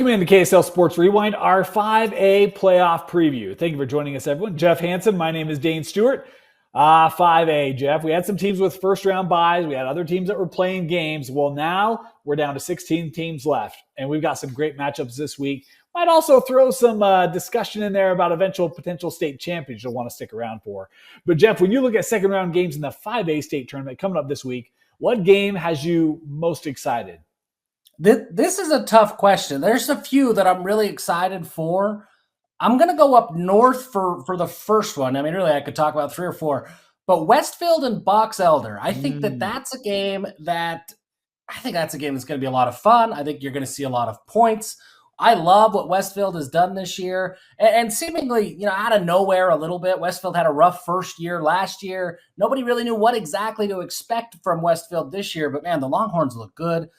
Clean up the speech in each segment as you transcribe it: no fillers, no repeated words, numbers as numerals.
Welcome into KSL Sports Rewind, our 5A playoff preview. Thank you for joining us, everyone. Jeff Hansen, my name is Dane Stewart. 5A, Jeff. We had some teams with first-round byes. We had other teams that were playing games. Well, now we're down to 16 teams left, and we've got some great matchups this week. Might also throw some discussion in there about eventual potential state champions you'll want to stick around for. But, Jeff, when you look at second-round games in the 5A state tournament coming up this week, what game has you most excited? This is a tough question. There's a few that I'm really excited for. I'm going to go up north for the first one. I mean, really, I could talk about 3 or 4. But Westfield and Box Elder, I think that's a game that's going to be a lot of fun. I think you're going to see a lot of points. I love what Westfield has done this year. And seemingly, out of nowhere a little bit, Westfield had a rough first year last year. Nobody really knew what exactly to expect from Westfield this year. But, man, the Longhorns look good.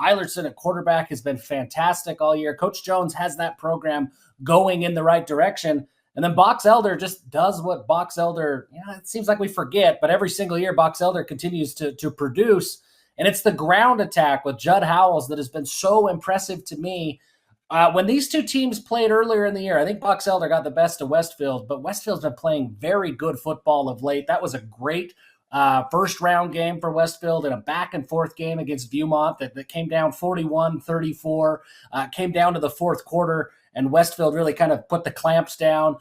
Eilertson at quarterback has been fantastic all year. Coach Jones has that program going in the right direction. And then Box Elder just does what Box Elder, it seems like we forget, but every single year Box Elder continues to produce. And it's the ground attack with Judd Howells that has been so impressive to me. When these two teams played earlier in the year, I think Box Elder got the best of Westfield, but Westfield's been playing very good football of late. That was a great first round game for Westfield in a back and forth game against Viewmont that came down 41-34, came down to the fourth quarter, and Westfield really kind of put the clamps down.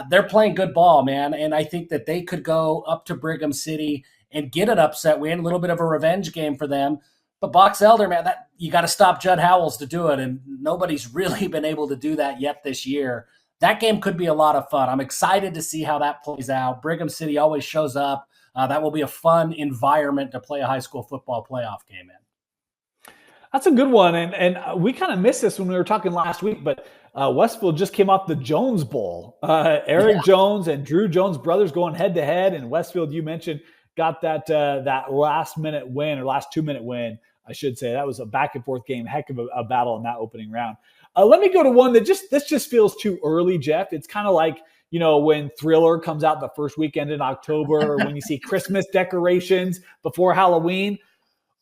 They're playing good ball, man, and I think that they could go up to Brigham City and get an upset win, a little bit of a revenge game for them. But Box Elder, man, you got to stop Judd Howells to do it, and nobody's really been able to do that yet this year. That game could be a lot of fun. I'm excited to see how that plays out. Brigham City always shows up. That will be a fun environment to play a high school football playoff game in. That's a good one, and we kind of missed this when we were talking last week, but Westfield just came off the Jones Bowl. Eric Jones and Drew Jones brothers going head-to-head, and Westfield, you mentioned, got that last-minute win, or last 2-minute win, I should say. That was a back-and-forth game, heck of a battle in that opening round. Let me go to one that this just feels too early, Jeff. It's kind of like, when Thriller comes out the first weekend in October, or when you see Christmas decorations before Halloween.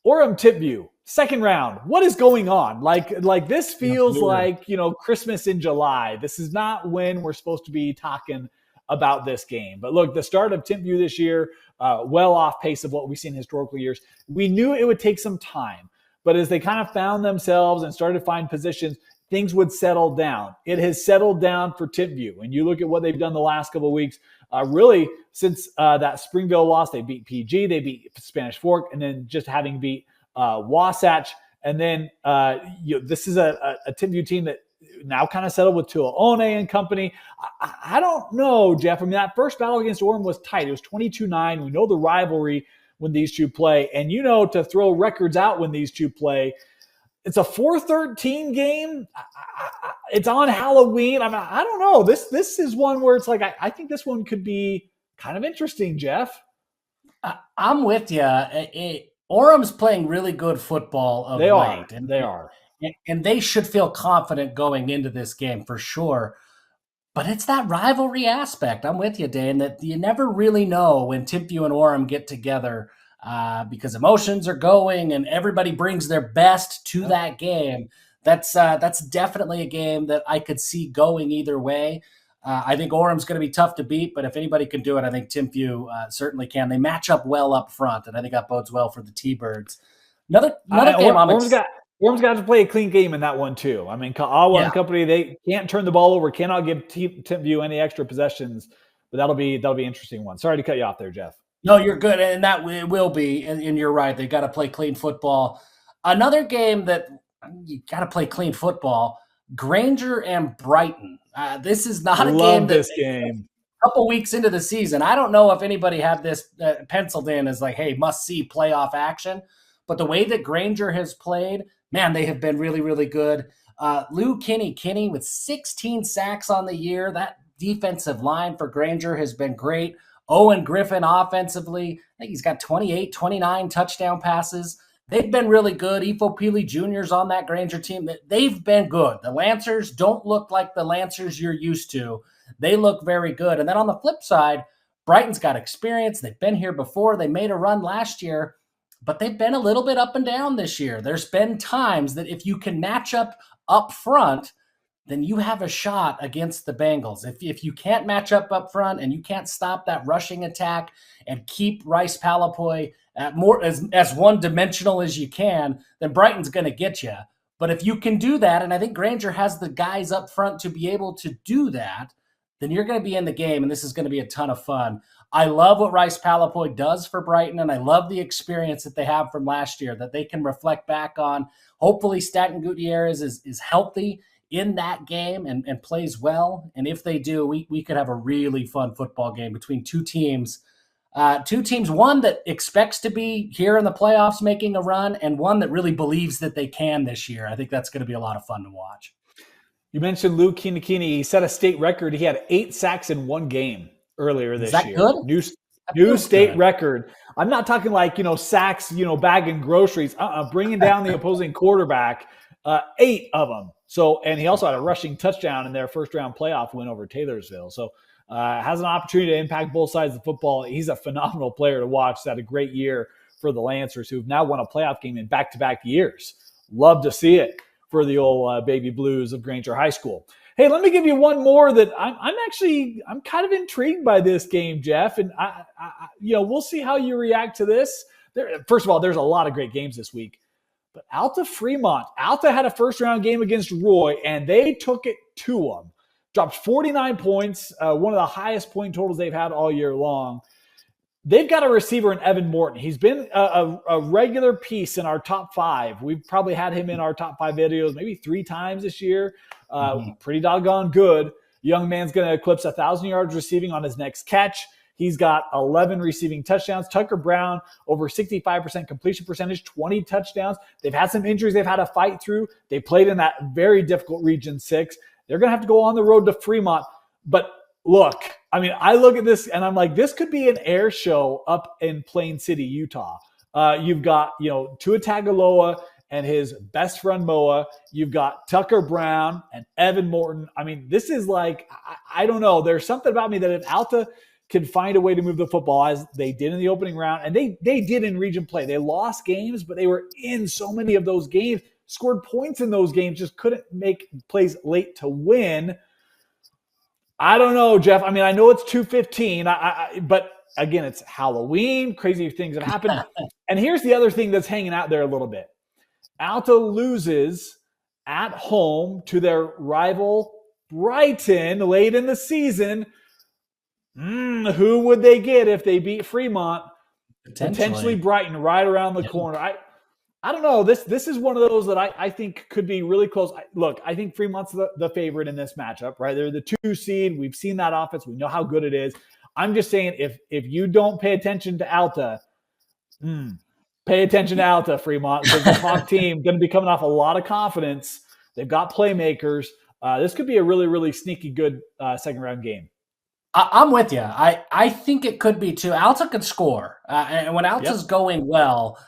Orem Tipview, second round. What is going on? Like this feels like, Christmas in July. This is not when we're supposed to be talking about this game. But look, the start of Tipview this year, well off pace of what we've seen in historical years. We knew it would take some time, but as they kind of found themselves and started to find positions, things would settle down. It has settled down for Tipview. And you look at what they've done the last couple of weeks, really since that Springville loss, they beat PG, they beat Spanish Fork, and then just having beat Wasatch. And then this is a Tipview team that now kind of settled with Tuolone and company. I don't know, Jeff. I mean, that first battle against Orem was tight. It was 22-9. We know the rivalry when these two play. And to throw records out when these two play, it's a 4-13 game. It's on Halloween. I don't know. This is one where it's like, I think this one could be kind of interesting, Jeff. I'm with you. Orem's playing really good football of late. They are. And they should feel confident going into this game for sure. But it's that rivalry aspect. I'm with you, Dan, that you never really know when Tipview and Orem get together. Because emotions are going and everybody brings their best to that game. That's definitely a game that I could see going either way. I think Orem's going to be tough to beat, but if anybody can do it, I think Tipview certainly can. They match up well up front, and I think that bodes well for the T-Birds. Another game Orem's got to play a clean game in that one too. I mean, Ka'awa and company, they can't turn the ball over, cannot give Tipview any extra possessions, but that'll be an interesting one. Sorry to cut you off there, Jeff. No, you're good, and that will be, and you're right. They got to play clean football. Another game that you got to play clean football, Granger and Brighton. This is not a game. A couple weeks into the season, I don't know if anybody had this penciled in as like, hey, must-see playoff action. But the way that Granger has played, man, they have been really, really good. Lou Kinney with 16 sacks on the year. That defensive line for Granger has been great. Owen Griffin offensively, I think he's got 28, 29 touchdown passes. They've been really good. Ifo Pili Jr.'s on that Granger team. They've been good. The Lancers don't look like the Lancers you're used to. They look very good. And then on the flip side, Brighton's got experience. They've been here before. They made a run last year, but they've been a little bit up and down this year. There's been times that if you can match up up front, then you have a shot against the Bengals. If you can't match up front and you can't stop that rushing attack and keep Rice Palapoi more as one-dimensional as you can, then Brighton's going to get you. But if you can do that, and I think Granger has the guys up front to be able to do that, then you're going to be in the game, and this is going to be a ton of fun. I love what Rice Palapoi does for Brighton, and I love the experience that they have from last year that they can reflect back on. Hopefully, Stanton Gutierrez is healthy in that game and plays well. And if they do, we could have a really fun football game between two teams. One that expects to be here in the playoffs making a run, and one that really believes that they can this year. I think that's going to be a lot of fun to watch. You mentioned Lou Kinakini. He set a state record. He had 8 sacks in one game earlier this year. Good? New state record. I'm not talking like, sacks, bagging groceries, bringing down the opposing quarterback, 8 of them. So, and he also had a rushing touchdown in their first round playoff win over Taylorsville. So, has an opportunity to impact both sides of the football. He's a phenomenal player to watch. He's had a great year for the Lancers, who've now won a playoff game in back-to-back years. Love to see it for the old baby Blues of Granger High School. Hey, let me give you one more that I'm kind of intrigued by this game, Jeff. And we'll see how you react to this. First of all, there's a lot of great games this week. But Alta Fremont, Alta had a first-round game against Roy, and they took it to them. Dropped 49 points, one of the highest point totals they've had all year long. They've got a receiver in Evan Morton. He's been a regular piece in our top 5. We've probably had him in our top 5 videos maybe 3 times this year. Pretty doggone good. Young man's going to eclipse 1,000 yards receiving on his next catch. He's got 11 receiving touchdowns. Tucker Brown, over 65% completion percentage, 20 touchdowns. They've had some injuries they've had to fight through. They played in that very difficult Region 6. They're going to have to go on the road to Fremont. But look, I look at this and I'm like, this could be an air show up in Plain City, Utah. You've got, Tua Tagovailoa and his best friend Moa. You've got Tucker Brown and Evan Morton. This is like, I don't know. There's something about me that if Alta can find a way to move the football as they did in the opening round, and they did in region play. They lost games, but they were in so many of those games, scored points in those games, just couldn't make plays late to win. I don't know, Jeff. I know it's 2:15, but again, it's Halloween. Crazy things have happened. And here's the other thing that's hanging out there a little bit. Alta loses at home to their rival Brighton late in the season. Who would they get if they beat Fremont? Potentially Brighton right around the corner. I don't know. This is one of those that I think could be really close. Look, I think Fremont's the favorite in this matchup, right? They're the 2 seed. We've seen that offense. We know how good it is. I'm just saying if you don't pay attention to Alta, pay attention to Alta, Fremont, because the Hawk team going to be coming off a lot of confidence. They've got playmakers. This could be a really, really sneaky good second-round game. I'm with you. I think it could be too. Alta could score. And when Alta's going well,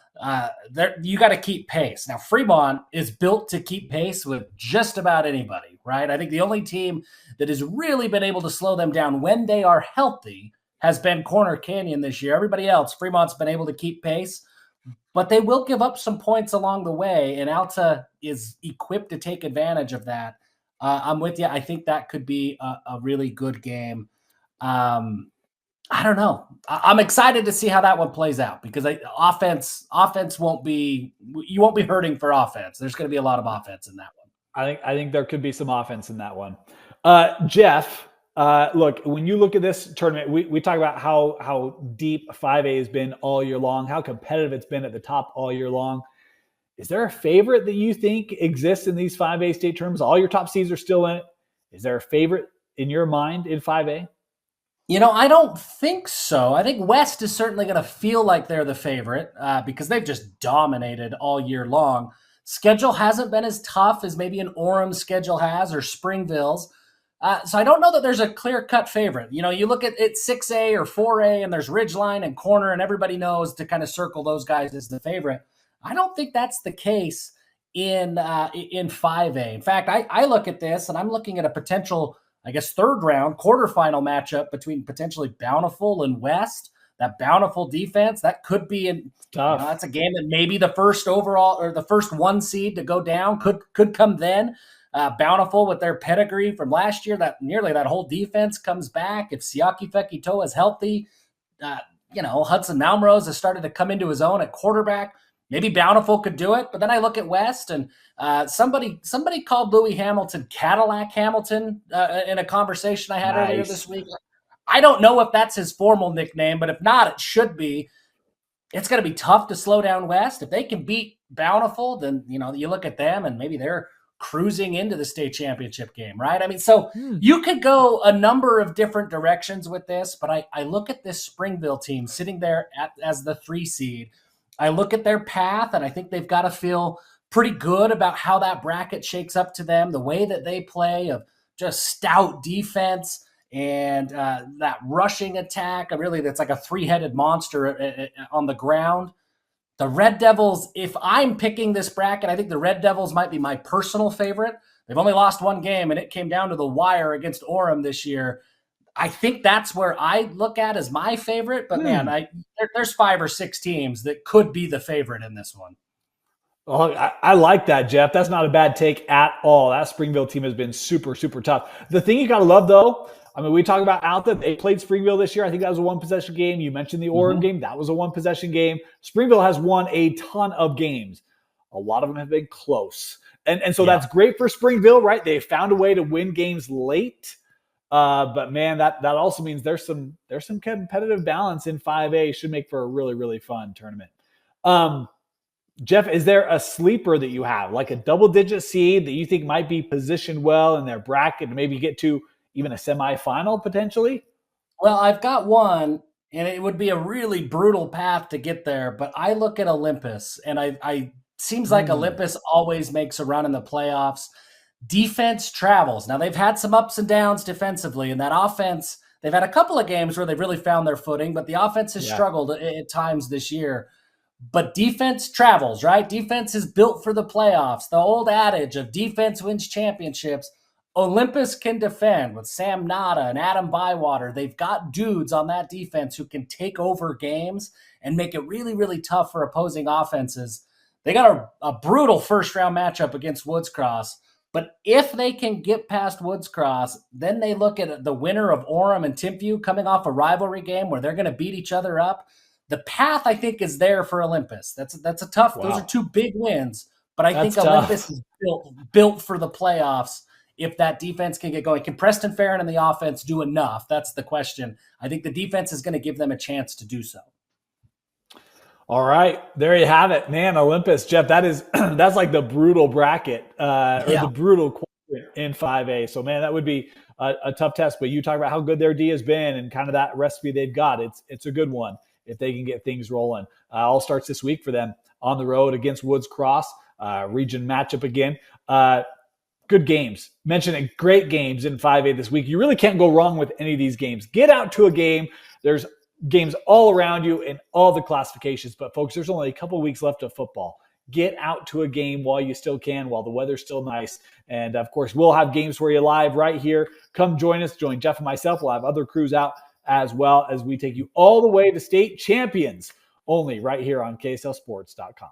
you got to keep pace. Now, Fremont is built to keep pace with just about anybody, right? I think the only team that has really been able to slow them down when they are healthy has been Corner Canyon this year. Everybody else, Fremont's been able to keep pace, but they will give up some points along the way, and Alta is equipped to take advantage of that. I'm with you. I think that could be a really good game. I don't know. I'm excited to see how that one plays out because offense won't be, you won't be hurting for offense. There's going to be a lot of offense in that one. I think there could be some offense in that one. Jeff, look, when you look at this tournament, we talk about how deep 5A has been all year long, how competitive it's been at the top all year long. Is there a favorite that you think exists in these 5A state tournaments? All your top seeds are still in it. Is there a favorite in your mind in 5A? I don't think so. I think West is certainly going to feel like they're the favorite because they've just dominated all year long. Schedule hasn't been as tough as maybe an Orem's schedule has or Springville's. So I don't know that there's a clear-cut favorite. You look at it 6A or 4A and there's Ridgeline and Corner and everybody knows to kind of circle those guys as the favorite. I don't think that's the case in 5A. In fact, I look at this and I'm looking at a potential, third round quarterfinal matchup between potentially Bountiful and West. that Bountiful defense, that could be that's a game that maybe the first overall or the first 1 seed to go down could come then. Bountiful with their pedigree from last year, that nearly that whole defense comes back. If Siaki Fekitoa is healthy, Hudson Malmrose has started to come into his own at quarterback. Maybe Bountiful could do it, but then I look at West, and somebody called Louis Hamilton Cadillac Hamilton in a conversation I had earlier this week. I don't know if that's his formal nickname, but if not, it should be. It's going to be tough to slow down West. If they can beat Bountiful, then you look at them and maybe they're cruising into the state championship game, right? I mean, so you could go a number of different directions with this, but I look at this Springville team sitting there as the 3 seed. I look at their path, and I think they've got to feel pretty good about how that bracket shakes up to them, the way that they play of just stout defense and that rushing attack. Really, that's like a 3-headed monster on the ground. The Red Devils, if I'm picking this bracket, I think the Red Devils might be my personal favorite. They've only lost 1 game, and it came down to the wire against Orem this year. I think that's where I look at as my favorite, but man, there's 5 or 6 teams that could be the favorite in this one. Well, I like that, Jeff. That's not a bad take at all. That Springville team has been super, super tough. The thing you got to love, though, I mean, we talk about Alta. They played Springville this year. I think that was a 1-possession game. You mentioned the Orem game. That was a 1-possession game. Springville has won a ton of games. A lot of them have been close. And so that's great for Springville, right? They found a way to win games late. But man, that also means there's some competitive balance in 5A. Should make for a really, really fun tournament. Jeff, is there a sleeper that you have, like a double-digit seed that you think might be positioned well in their bracket and maybe get to even a semifinal potentially? Well, I've got one, and it would be a really brutal path to get there, but I look at Olympus, and I seems like Olympus always makes a run in the playoffs. Defense travels. Now, they've had some ups and downs defensively, and that offense, they've had a couple of games where they've really found their footing, but the offense has struggled at times this year. But defense travels, right? Defense is built for the playoffs. The old adage of defense wins championships. Olympus can defend with Sam Nada and Adam Bywater. They've got dudes on that defense who can take over games and make it really, really tough for opposing offenses. They got a brutal first-round matchup against Woods Cross. But if they can get past Woods Cross, then they look at the winner of Orem and Timpview coming off a rivalry game where they're going to beat each other up. The path, I think, is there for Olympus. That's a tough. Wow. Those are 2 big wins, but I think Olympus is built for the playoffs. If that defense can get going, can Preston Farron and the offense do enough? That's the question. I think the defense is going to give them a chance to do so. All right, there you have it, man. Olympus, Jeff. That's like the brutal bracket or the brutal quadrant in 5A. So, man, that would be a tough test. But you talk about how good their D has been and kind of that recipe they've got. It's a good one if they can get things rolling. All starts this week for them on the road against Woods Cross, region matchup again. Good games. Mentioning great games in 5A this week. You really can't go wrong with any of these games. Get out to a game. There's games all around you in all the classifications. But, folks, there's only a couple weeks left of football. Get out to a game while you still can, while the weather's still nice. And, of course, we'll have games for you live right here. Come join us. Join Jeff and myself. We'll have other crews out as well as we take you all the way to state champions only right here on KSLSports.com.